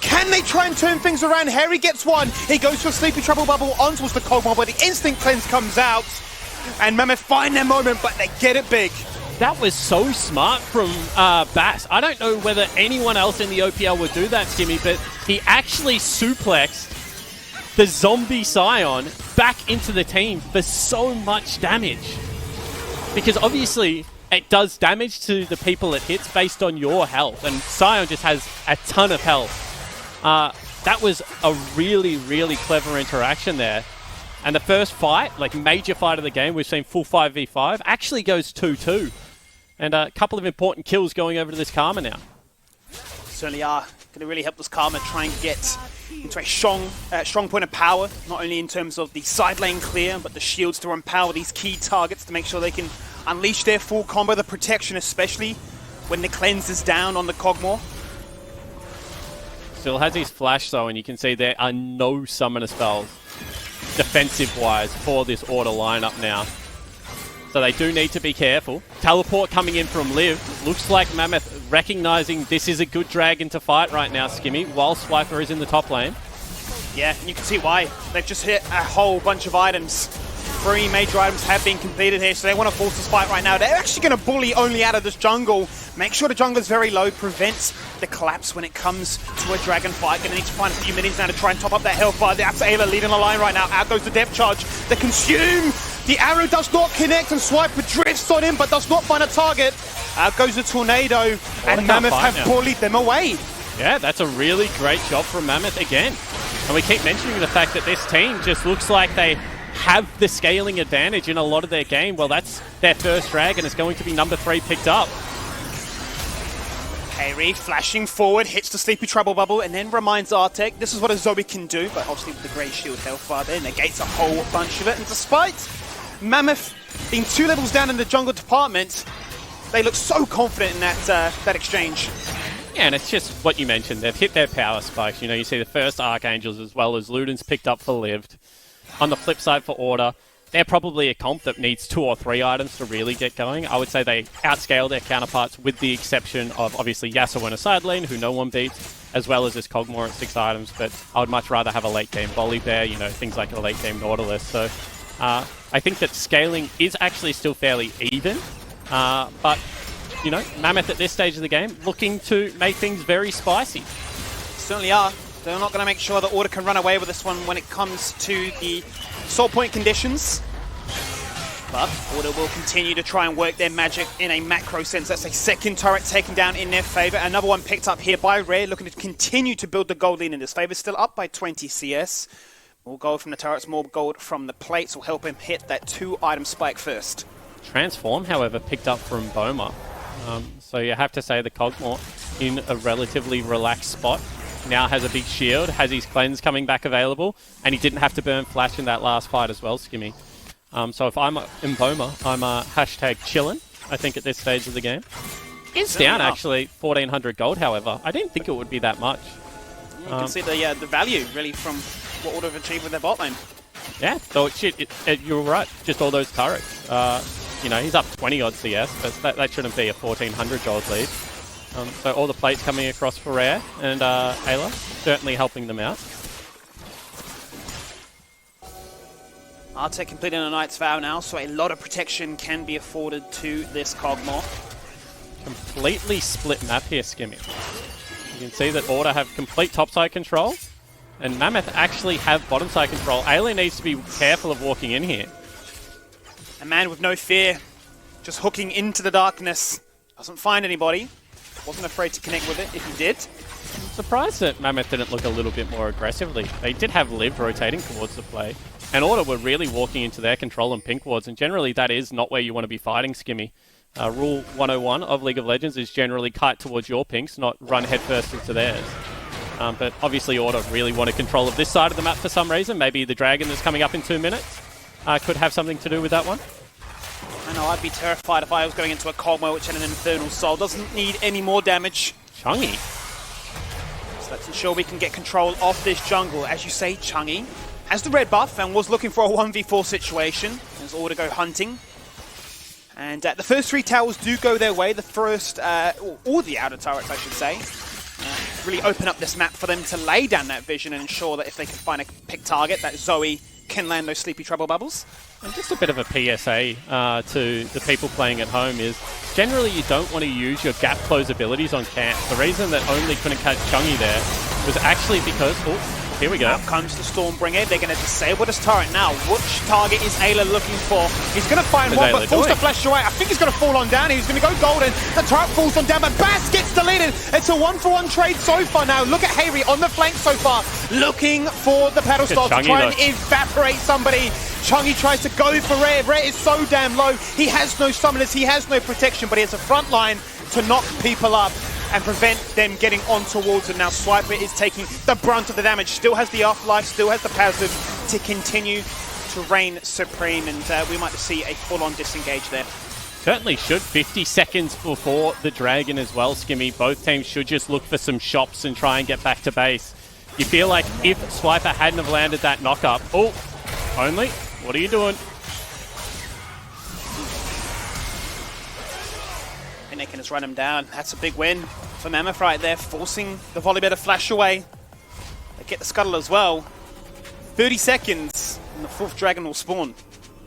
Can they try and turn things around? Harry gets one. He goes for a Sleepy Trouble Bubble onto the Cogmore, but the Instinct Cleanse comes out. And Mammoth find their moment, but they get it big. That was so smart from Bass. I don't know whether anyone else in the OPL would do that, Skimmy, but he actually suplexed the zombie Scion back into the team for so much damage. Because obviously it does damage to the people it hits based on your health, and Scion just has a ton of health. That was a really, really clever interaction there. And the first fight, like major fight of the game, we've seen full 5v5, actually goes 2-2. And a couple of important kills going over to this Karma now. Certainly are. Going to really help this Karma try and get into a strong point of power, not only in terms of the side lane clear, but the shields to empower these key targets to make sure they can unleash their full combo, the protection especially when the cleanse is down on the Cogmore. Still has his flash though, and you can see there are no summoner spells defensive-wise for this Order lineup now. So they do need to be careful. Teleport coming in from Liv. Looks like Mammoth recognizing this is a good dragon to fight right now, Skimmy, while Swiper is in the top lane. Yeah, and you can see why. They've just hit a whole bunch of items. 3 major items have been completed here, so they want to force this fight right now. They're actually going to bully only out of this jungle. Make sure the jungle is very low, prevents the collapse when it comes to a Dragon fight. Gonna need to find a few minutes now to try and top up that health bar. That's Ayla leading the line right now. Out goes the depth charge. The consume! The arrow does not connect and Swiper drifts on him but does not find a target. Out goes the tornado and Mammoth have bullied them away. Yeah, that's a really great job from Mammoth again. And we keep mentioning the fact that this team just looks like they have the scaling advantage in a lot of their game. Well, that's their first drag and it's going to be number 3 picked up. Harry flashing forward, hits the Sleepy Trouble Bubble, and then reminds Artek this is what a Zoe can do, but obviously with the Grey Shield health bar there, negates a whole bunch of it. And despite Mammoth being 2 levels down in the jungle department, they look so confident in that exchange. Yeah, and it's just what you mentioned. They've hit their power spikes. You know, you see the first Archangels as well as Luden's picked up for Lived. On the flip side for Order, they're probably a comp that needs 2 or 3 items to really get going. I would say they outscale their counterparts with the exception of obviously Yasuo in a side lane, who no one beats, as well as this Kog'Maw at 6 items. But I would much rather have a late game volley there, you know, things like a late game Nautilus. So I think that scaling is actually still fairly even. But, you know, Mammoth at this stage of the game looking to make things very spicy. Certainly are. They're not going to make sure that Order can run away with this one when it comes to the soul point conditions. But Order will continue to try and work their magic in a macro sense. That's a second turret taken down in their favor. Another one picked up here by Rare, looking to continue to build the gold lead in his favor. Still up by 20 CS. More gold from the turrets, more gold from the plates will help him hit that 2-item spike first. Transform, however, picked up from Boma. So you have to say the Kog'Maw in a relatively relaxed spot. Now has a big shield, has his cleanse coming back available, and he didn't have to burn flash in that last fight as well, Skimmy. So if I'm in Boma, I'm hashtag chillin', I think, at this stage of the game. It's down, actually, 1,400 gold, however. I didn't think it would be that much. You can see the value, really, from what would have achieved with their bot lane. Yeah, so you're right, just all those turrets. You know, he's up 20 odd CS, but that shouldn't be a 1,400 gold lead. So all the plates coming across for Rare and Ayla, certainly helping them out. Artek completing a Knight's Vow now, so a lot of protection can be afforded to this Kog'Maw. Completely split map here, Skimmy. You can see that Order have complete topside control, and Mammoth actually have bottom side control. Ayla needs to be careful of walking in here. A man with no fear, just hooking into the darkness. Doesn't find anybody. Wasn't afraid to connect with it if he did. I'm surprised that Mammoth didn't look a little bit more aggressively. They did have Liv rotating towards the play, and Order were really walking into their control and pink wards, and generally that is not where you want to be fighting, Skimmy. Rule 101 of League of Legends is generally kite towards your pinks, not run headfirst into theirs. But obviously Order really wanted control of this side of the map for some reason. Maybe the dragon that's coming up in 2 minutes could have something to do with that one. I know, I'd be terrified if I was going into a Kog'Maw which had an Infernal Soul. Doesn't need any more damage. Chungy. So let's ensure we can get control of this jungle. As you say, Chungy has the red buff and was looking for a 1v4 situation. There's Order go hunting. And the first 3 towers do go their way. The first, or the outer turrets, I should say. Really open up this map for them to lay down that vision and ensure that if they can find a pick target, that Zoe can land those Sleepy Trouble Bubbles. And just a bit of a PSA to the people playing at home is generally you don't want to use your gap close abilities on camp. The reason that only couldn't catch Chungy there was actually because... Oh, here we go. Out comes the Stormbringer. They're going to disable this turret now. Which target is Ayla looking for? He's going to find one, but forced to flash away. I think he's going to fall on down. He's going to go golden. The turret falls on down, but Bass gets deleted. It's a 1-for-1 trade so far now. Look at Hayri on the flank so far, looking for the paddle stall to try and evaporate somebody. Chungy tries to go for Rare. Rare is so damn low. He has no summoners. He has no protection, but he has a front line to knock people up and prevent them getting on towards him. Now Swiper is taking the brunt of the damage, still has the afterlife, still has the passive to continue to reign supreme, and we might see a full-on disengage there. Certainly should. 50 seconds before the Dragon as well, Skimmy. Both teams should just look for some shops and try and get back to base. You feel like if Swiper hadn't have landed that knock-up... Oh, only? What are you doing? And they can just run him down. That's a big win for Mammoth right there, forcing the Volibear to flash away. They get the scuttle as well. 30 seconds, and the 4th dragon will spawn.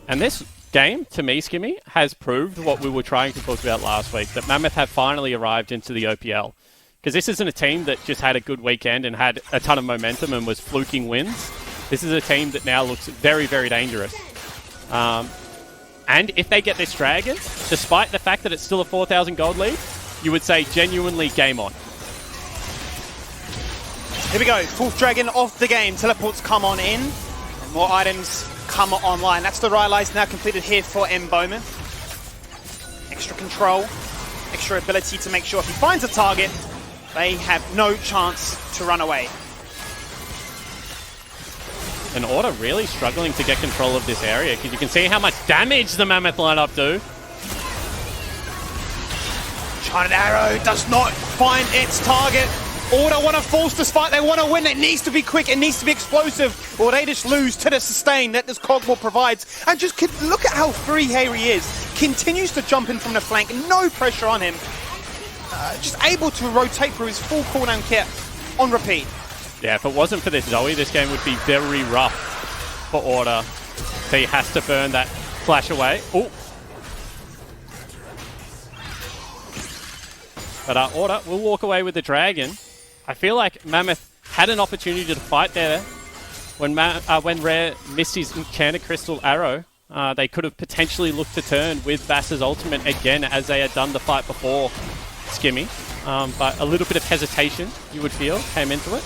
And this game, to me, Skimmy, has proved what we were trying to talk about last week, that Mammoth have finally arrived into the OPL. Because this isn't a team that just had a good weekend and had a ton of momentum and was fluking wins. This is a team that now looks very, very dangerous. And if they get this dragon, despite the fact that it's still a 4,000 gold lead, you would say genuinely game on. Here we go, 4th dragon off the game. Teleports come on in, and more items come online. That's the Rylai's now completed here for Mboma. Extra control, extra ability to make sure if he finds a target, they have no chance to run away. And Order really struggling to get control of this area, because you can see how much damage the Mammoth lineup do. Charted Arrow does not find its target. Order want to force this fight, they want to win, it needs to be quick, it needs to be explosive, or they just lose to the sustain that this Cogmore provides. And just look at how free here he is. Continues to jump in from the flank, no pressure on him. Just able to rotate through his full cooldown kit on repeat. Yeah, if it wasn't for this Zoe, this game would be very rough for Order. So he has to burn that flash away. Oh. But Order will walk away with the dragon. I feel like Mammoth had an opportunity to fight there when Rare missed his Enchanted Crystal arrow. They could have potentially looked to turn with Vass's ultimate again, as they had done the fight before Skimmy. But a little bit of hesitation, you would feel, came into it.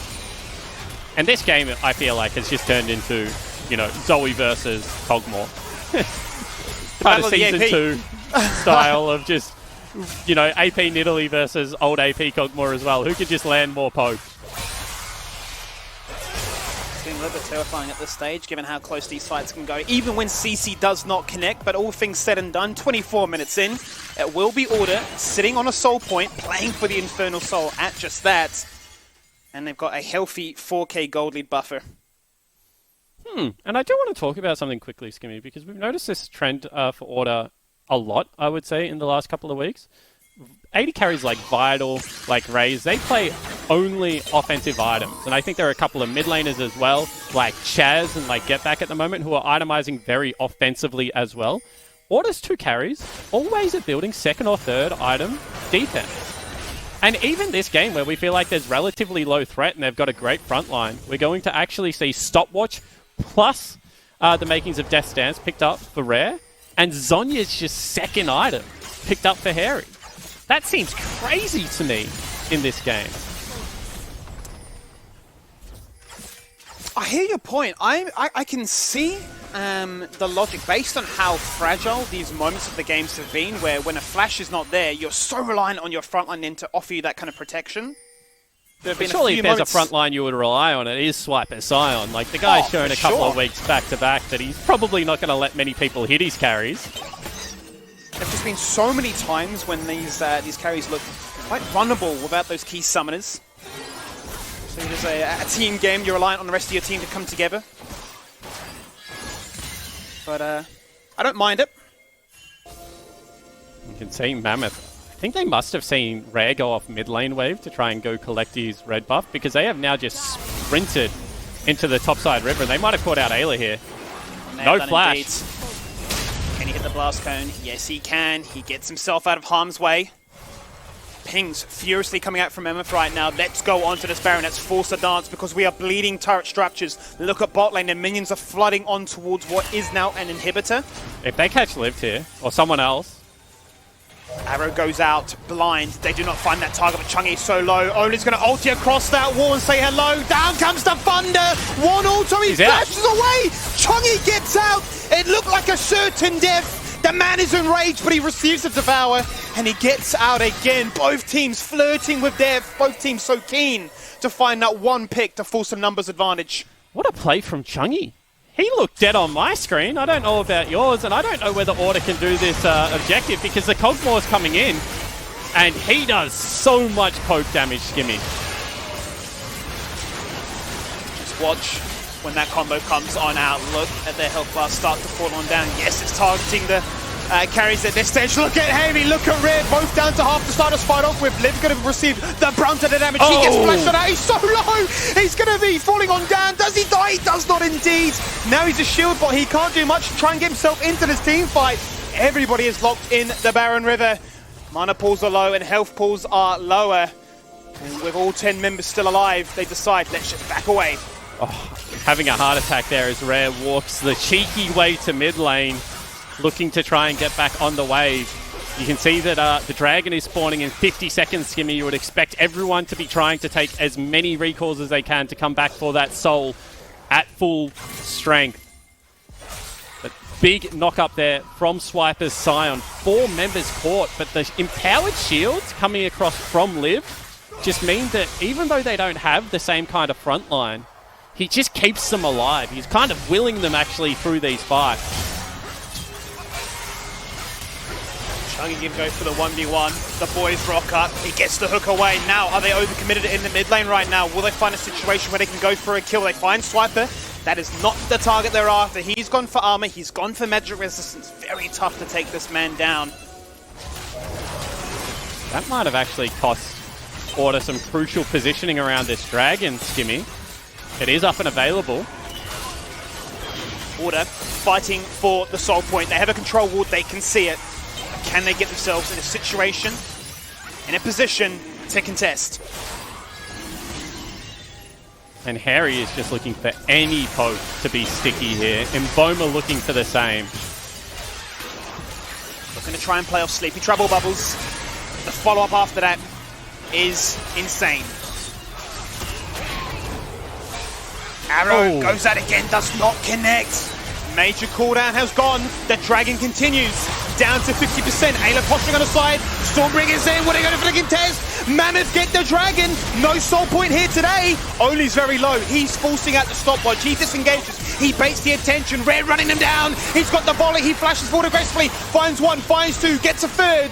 And this game, I feel like, has just turned into, you know, Zoe versus Cogmore. Kind of Season 2 style of just, you know, AP Nidalee versus old AP Cogmore as well. Who can just land more poke? It's been a little bit terrifying at this stage, given how close these fights can go. Even when CC does not connect, but all things said and done, 24 minutes in, it will be Order sitting on a soul point, playing for the Infernal Soul at just that. And they've got a healthy 4k gold lead buffer. And I do want to talk about something quickly, Skimmy, because we've noticed this trend for Order a lot, I would say, in the last couple of weeks. 80 carries like Vital, like Raze, they play only offensive items. And I think there are a couple of mid laners as well, like Chaz and like Get Back at the moment, who are itemizing very offensively as well. Order's 2 carries always are building 2nd or 3rd item defense. And even this game, where we feel like there's relatively low threat and they've got a great front line, we're going to actually see Stopwatch plus the makings of Death Stance picked up for Rare, and Zhonya's just 2nd item picked up for Harry. That seems crazy to me in this game. I hear your point. I can see the logic based on how fragile these moments of the games have been, where when a flash is not there, you're so reliant on your frontline then to offer you that kind of protection. Surely if there's a front line you would rely on, it is Swiper Scion. Like, the guy's shown a couple of weeks back-to-back that he's probably not going to let many people hit his carries. There's just been so many times when these carries look quite vulnerable without those key summoners. So it is a team game, you're reliant on the rest of your team to come together. But I don't mind it. You can see Mammoth. I think they must have seen Rare go off mid lane wave to try and go collect his red buff, because they have now just sprinted into the topside river, and they might have caught out Ayla here. No flash. Indeed. Can he hit the blast cone? Yes, he can. He gets himself out of harm's way. Pings furiously coming out from Mammoth right now. Let's go on to this Baron. Let's force a dance, because we are bleeding turret structures. Look at bot lane. The minions are flooding on towards what is now an inhibitor. If they catch Lived here, or someone else. Arrow goes out blind. They do not find that target, but Chungy is so low. Only's going to ulti across that wall and say hello. Down comes the thunder. One auto, he flashes away. Chungy gets out. It looked like a certain death. The man is enraged, but he receives a devour, and he gets out again. Both teams flirting with death. Both teams so keen to find that one pick to force a numbers advantage. What a play from Chungy. He looked dead on my screen. I don't know about yours, and I don't know whether Order can do this objective, because the Cogmore's coming in, and he does so much poke damage, Skimmy. Just watch when that combo comes on out. Look at their health bar start to fall on down. Yes, it's targeting the carries at this stage. Look at Heavy, look at Rare, both down to half to start us fight off with. Liv going to receive the brunt of the damage. He gets flashed on out. He's so low. He's going to be falling on down. Does he die? He does not indeed. Now he's a shield bot. He can't do much to try and get himself into this team fight. Everybody is locked in the Baron River. Mana pools are low and health pools are lower. And with all 10 members still alive, they decide, let's just back away. Oh, having a heart attack there as Rare walks the cheeky way to mid lane, looking to try and get back on the wave. You can see that the Dragon is spawning in 50 seconds, Skimmy. You would expect everyone to be trying to take as many recalls as they can to come back for that soul at full strength. But big knock up there from Swiper's Scion. 4 members caught, but the empowered shields coming across from Liv just mean that even though they don't have the same kind of front line, he just keeps them alive. He's kind of willing them actually through these fights. Chungy can go for the 1v1. The boys rock up. He gets the hook away. Now, are they overcommitted in the mid lane right now? Will they find a situation where they can go for a kill? They find Swiper. That is not the target they're after. He's gone for armor. He's gone for magic resistance. Very tough to take this man down. That might have actually cost Order some crucial positioning around this Dragon, Skimmy. It is up and available. Order fighting for the soul point. They have a control ward. They can see it. Can they get themselves in a situation, in a position to contest? And Harry is just looking for any poke to be sticky here. And Boma looking for the same. Looking to try and play off Sleepy Trouble Bubbles. The follow-up after that is insane. Arrow goes out again, does not connect. Major cooldown has gone. The Dragon continues. Down to 50%. Ayla posturing on the side. Stormbringer's in. What are they going for the contest? Mammoth get the Dragon. No soul point here today. Oli's very low. He's forcing out the stopwatch. He disengages. He baits the attention. Rare running them down. He's got the volley. He flashes forward aggressively. Finds one, finds two, gets a third.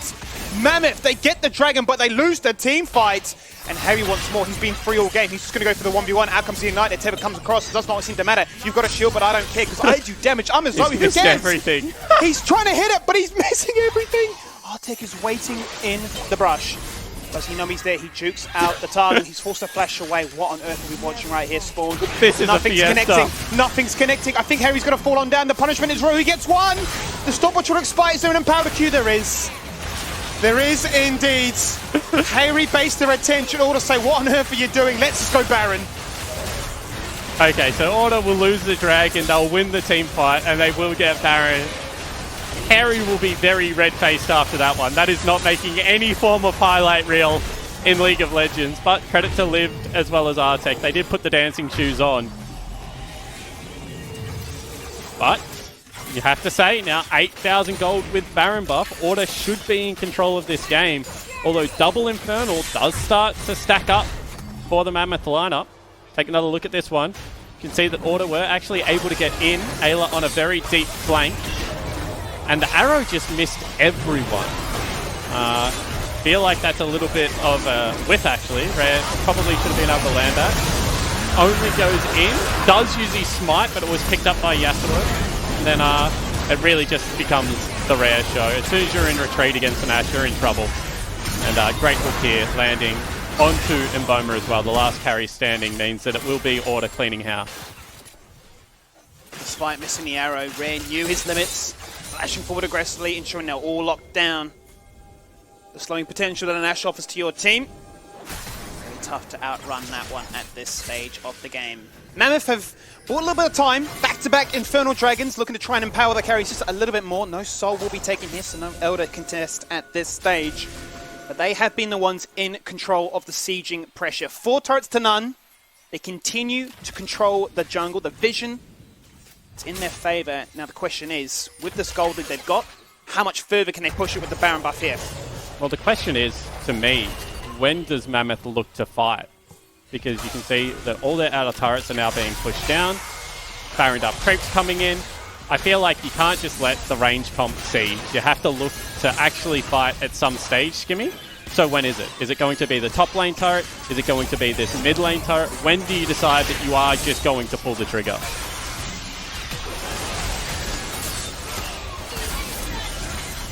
Mammoth, they get the Dragon, but they lose the team fight. And Harry wants more. He's been free all game. He's just going to go for the 1v1. Out comes the Ignite. Teva comes across. It does not seem to matter. You've got a shield, but I don't care because I do damage. I'm a Zoe. Who cares? Everything. He's trying to hit it, but he's missing everything. Artek is waiting in the brush. Does he know he's there? He jukes out the target. He's forced to flash away. What on earth are we watching right here, Spawn? This is Nothing's a fiesta. connecting. Nothing's connecting. I think Harry's going to fall on down. The punishment is Rue. He gets one. The stopwatch will expire. Is there an empowered Q? There is. There is indeed. Harry based their attention. Order say, what on earth are you doing? Let's just go Baron. Okay, so Order will lose the Dragon, they'll win the team fight, and they will get Baron. Harry will be very red-faced after that one. That is not making any form of highlight reel in League of Legends, but credit to Liv as well as Artek. They did put the dancing shoes on. But you have to say, now 8,000 gold with Baron buff. Order should be in control of this game. Although double Infernal does start to stack up for the Mammoth lineup. Take another look at this one. You can see that Order were actually able to get in. Ayla on a very deep flank. And the arrow just missed everyone. Feel like that's a little bit of a whiff actually. Rare probably should have been able to land that. Only goes in. Does use his smite, but it was picked up by Yasuo. And then it really just becomes the Rare show. As soon as you're in retreat against an Ashe, you're in trouble. And great hook here, landing onto Mboma as well. The last carry standing means that it will be Order cleaning house. Despite missing the arrow, Rare knew his limits. Flashing forward aggressively, ensuring they're all locked down. The slowing potential that an Ashe offers to your team. Very tough to outrun that one at this stage of the game. Mammoth have bought a little bit of time. Back-to-back Infernal Dragons, looking to try and empower the carries just a little bit more. No Soul will be taken here, so no Elder contest at this stage. But they have been the ones in control of the sieging pressure. 4 turrets to none. They continue to control the jungle. The vision is in their favor. Now the question is, with this gold that they've got, how much further can they push it with the Baron buff here? Well, the question is, to me, when does Mammoth look to fight? Because you can see that all their outer turrets are now being pushed down. Baroned up creeps coming in. I feel like you can't just let the range comp siege. You have to look to actually fight at some stage, Skimmy. So when is it? Is it going to be the top lane turret? Is it going to be this mid lane turret? When do you decide that you are just going to pull the trigger?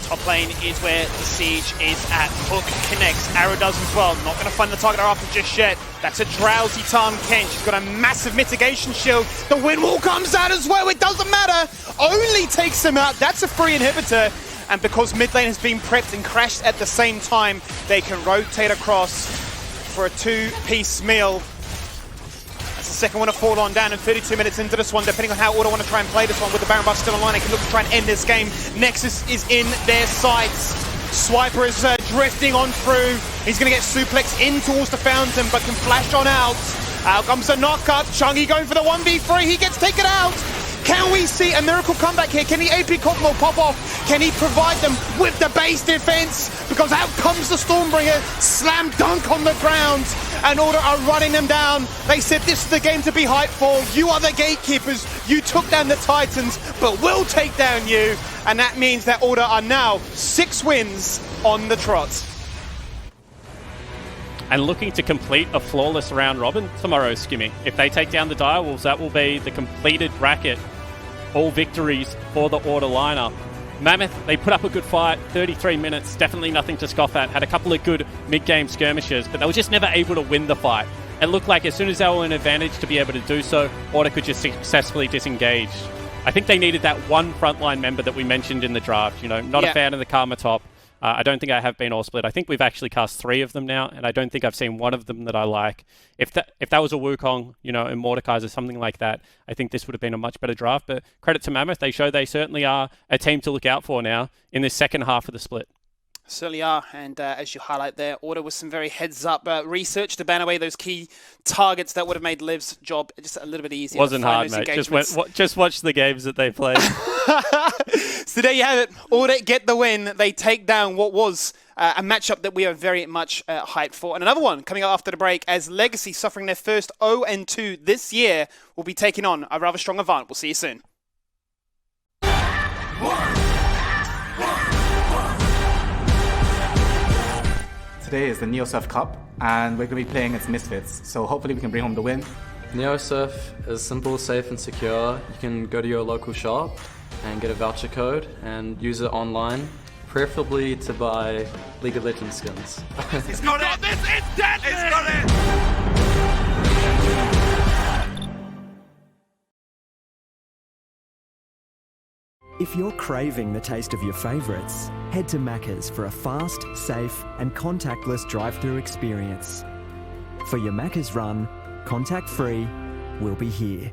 Top lane is where the siege is at. Hook connects. Arrow does as well. Not going to find the target after just yet. That's a drowsy Tahm Kench. She's got a massive mitigation shield. The wind wall comes out as well. It doesn't matter. Only takes him out. That's a free inhibitor. And because mid lane has been prepped and crashed at the same time, they can rotate across. for a 2-piece meal. That's the second one to fall on down in 32 minutes into this one, depending on how Order want to try and play this one. With the Baron Buff still online, they can look to try and end this game. Nexus is in their sights. Swiper is drifting on through. He's going to get suplex in towards the fountain, but can flash on out. Out comes the knockup. Chungy going for the 1v3. He gets taken out. Can we see a miracle comeback here? Can the AP Cosmo pop off? Can he provide them with the base defense? Because out comes the Stormbringer, slam dunk on the ground, and Order are running them down. They said this is the game to be hyped for. You are the gatekeepers. You took down the Titans, but we'll take down you. And that means that Order are now 6 wins on the trot. And looking to complete a flawless round robin tomorrow, Skimmy. If they take down the Direwolves, that will be the completed bracket. All victories for the Order lineup. Mammoth, they put up a good fight, 33 minutes, definitely nothing to scoff at. Had a couple of good mid-game skirmishes, but they were just never able to win the fight. It looked like as soon as they were in advantage to be able to do so, Order could just successfully disengage. I think they needed that one frontline member that we mentioned in the draft. You know, not a fan of the Karma top. I don't think I have been all split. I think we've actually cast 3 of them now, and I don't think I've seen one of them that I like. If that was a Wukong, you know, and Mordekaiser, something like that, I think this would have been a much better draft. But credit to Mammoth, they show they certainly are a team to look out for now in this second half of the split. Certainly are, and as you highlight there, Order with some very heads-up research to ban away those key targets that would have made Liv's job just a little bit easier. Wasn't hard, mate. Just watch the games that they played. So there you have it. Order get the win. They take down what was a matchup that we are very much hyped for. And another one coming up after the break, as Legacy, suffering their first 0-2 this year, will be taking on a rather strong Avant. We'll see you soon. Today is the NeoSurf Cup, and we're going to be playing against Misfits, so hopefully we can bring home the win. NeoSurf is simple, safe and secure. You can go to your local shop and get a voucher code and use it online, preferably to buy League of Legends skins. It's got it! It's dead! It's got it! If you're craving the taste of your favourites, head to Macca's for a fast, safe and contactless drive-through experience. For your Macca's run, contact-free, we'll be here.